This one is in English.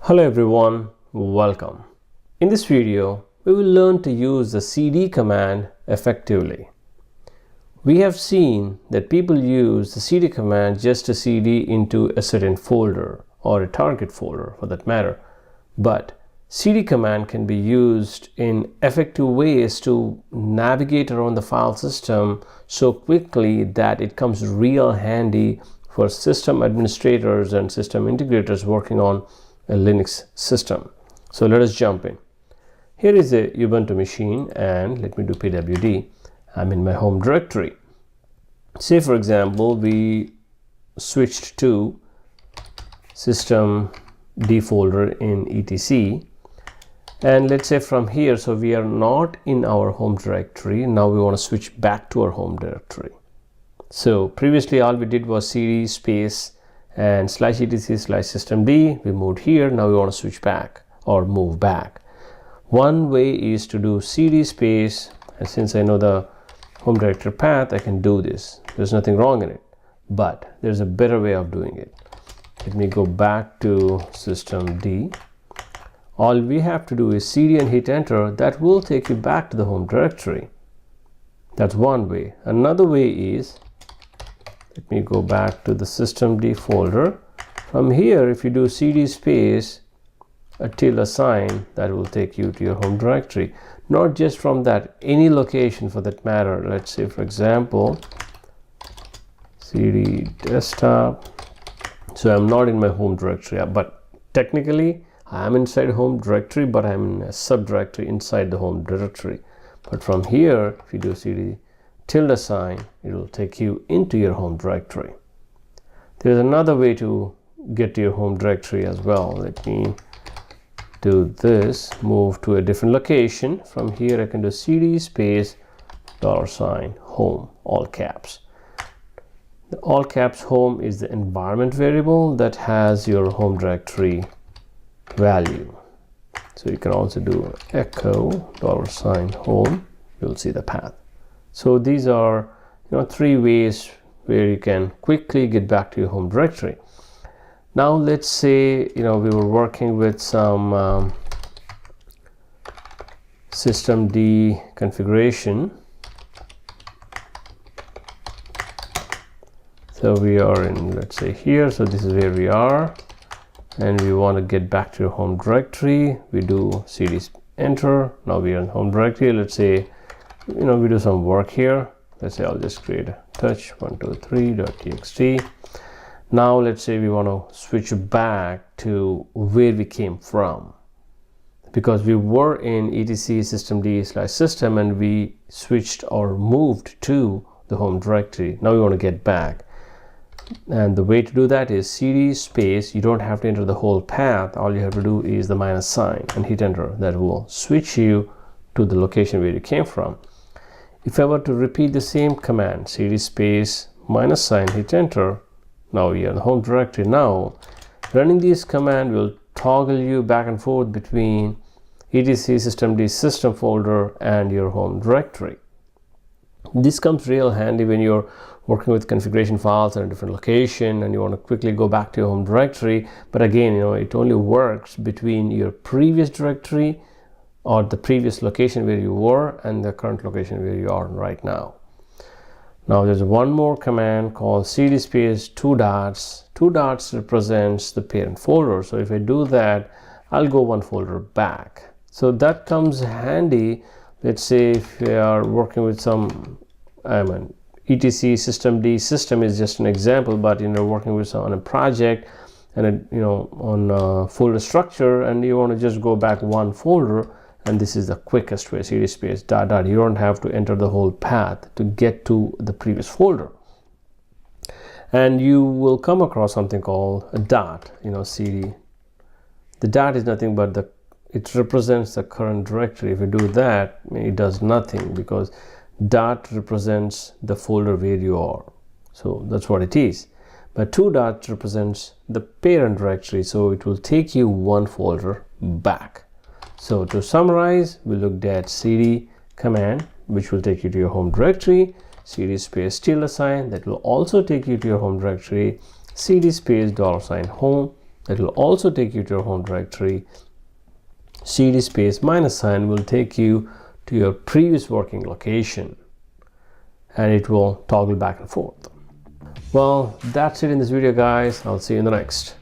Hello everyone, welcome. In this video, we will learn to use the cd command effectively. We have seen that people use the cd command just to cd into a certain folder or a target folder for that matter. But cd command can be used in effective ways to navigate around the file system so quickly that it comes real handy for system administrators and system integrators working on a Linux system. So let us jump in. Here is a Ubuntu machine and let me do pwd. I'm in my home directory. Say for example we switched to system D folder in etc, and let's say from here, so we are not in our home directory. Now we want to switch back to our home directory. So previously all we did was cd space and /etc/systemd. We moved here. Now we want to switch back or move back. One way is to do cd space, and since I know the home directory path, I can do this. There's nothing wrong in it, but there's a better way of doing it. Let me go back to systemd. All we have to do is cd and hit enter. That will take you back to the home directory. That's one way. Another way is, let me go back to the systemd folder. From here, if you do cd space a tilde sign, that will take you to your home directory. Not just from that, any location for that matter. Let's say for example cd desktop. So I'm not in my home directory, but technically I'm inside home directory, but I'm in a subdirectory inside the home directory. But from here, if you do cd tilde sign, it will take you into your home directory. There's another way to get to your home directory as well. Let me do this, move to a different location. From here I can do cd space $home, all caps. The all caps home is the environment variable that has your home directory value. So you can also do echo $home. You'll see the path. So these are three ways where you can quickly get back to your home directory. Now let's say we were working with some systemd configuration. So we are in, let's say here, so this is where we are, and we want to get back to your home directory. We do cd enter. Now we are in home directory. Let's say we do some work here. Let's say I'll just create a touch123.txt. Now let's say we want to switch back to where we came from, because we were in etc systemd/system and we switched or moved to the home directory. Now we want to get back, and the way to do that is cd space. You don't have to enter the whole path. All you have to do is the minus sign and hit enter. That will switch you to the location where you came from. If I were to repeat the same command, cd space minus sign, hit enter, now you're in the home directory. Now running this command will toggle you back and forth between etc systemd system folder and your home directory. This comes real handy when you're working with configuration files in a different location and you want to quickly go back to your home directory. But again, it only works between your previous directory or the previous location where you were and the current location where you are right now. Now there's one more command called cd space two dots. Two dots represents the parent folder. So if I do that, I'll go one folder back. So that comes handy. Let's say if we are working with some etc systemd system is just an example, but working with on a project and on a folder structure, and you want to just go back one folder. And this is the quickest way, cd space ... You don't have to enter the whole path to get to the previous folder. And you will come across something called a dot, cd. The dot is nothing but it represents the current directory. If you do that, it does nothing, because dot represents the folder where you are. So that's what it is. But two dots represents the parent directory. So it will take you one folder back. So to summarize, we looked at cd command, which will take you to your home directory, cd space tilde sign, that will also take you to your home directory, cd space $home, That will also take you to your home directory. cd space -sign will take you to your previous working location, and it will toggle back and forth. Well, that's it in this video, guys. I'll see you in the next.